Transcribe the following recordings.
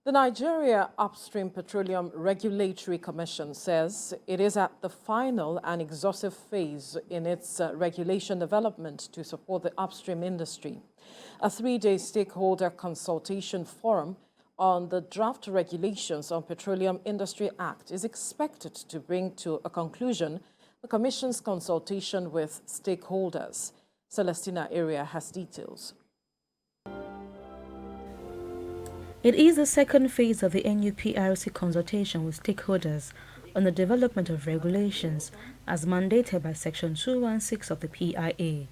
The Nigeria Upstream Petroleum Regulatory Commission says it is at the final and exhaustive phase in its regulation development to support the upstream industry. A three-day stakeholder consultation forum on the draft regulations on Petroleum Industry Act is expected to bring to a conclusion the Commission's consultation with stakeholders. Celestina Area has details. It is the second phase of the NUPRC consultation with stakeholders on the development of regulations as mandated by Section 216 of the PIA.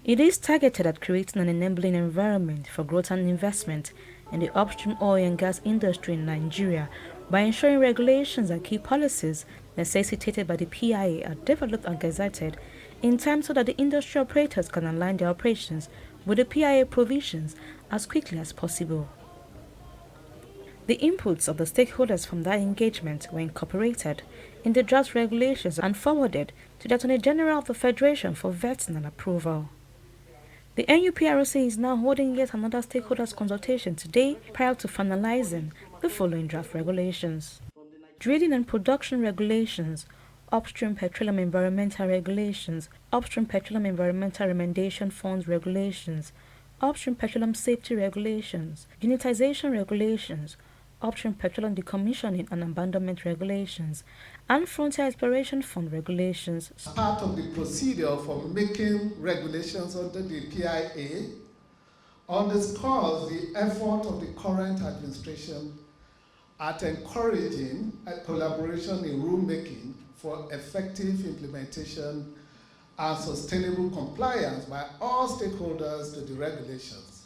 It is targeted at creating an enabling environment for growth and investment in the upstream oil and gas industry in Nigeria by ensuring regulations and key policies necessitated by the PIA are developed and gazetted in time so that the industry operators can align their operations with the PIA provisions as quickly as possible. The inputs of the stakeholders from that engagement were incorporated in the draft regulations and forwarded to the Attorney General of the Federation for vetting and approval. The NUPRC is now holding yet another stakeholders consultation today prior to finalizing the following draft regulations: Drilling and Production Regulations, Upstream Petroleum Environmental Regulations, Upstream Petroleum Environmental Remediation Funds Regulations, Upstream Petroleum Safety Regulations, Unitization Regulations, Upstream Petroleum Decommissioning and Abandonment Regulations, and Frontier Exploration Fund Regulations. Part of the procedure for making regulations under the PIA underscores the effort of the current administration at encouraging a collaboration in rulemaking for effective implementation and sustainable compliance by all stakeholders to the regulations.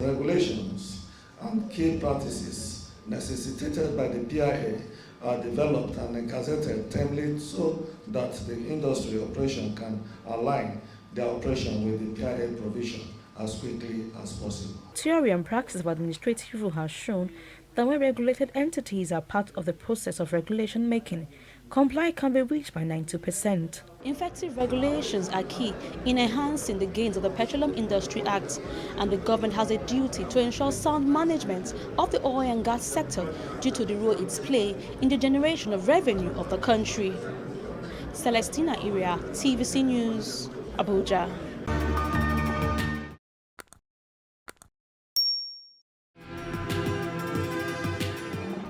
Regulations and key practices necessitated by the PIA are developed and gazetted timely so that the industry operation can align their operation with the PIA provision as quickly as possible. Theory and practice of administrative rule has shown that when regulated entities are part of the process of regulation making, compliance can be reached by 90%. Effective regulations are key in enhancing the gains of the Petroleum Industry Act, and the government has a duty to ensure sound management of the oil and gas sector due to the role it plays in the generation of revenue of the country. Celestina Area, TVC News, Abuja.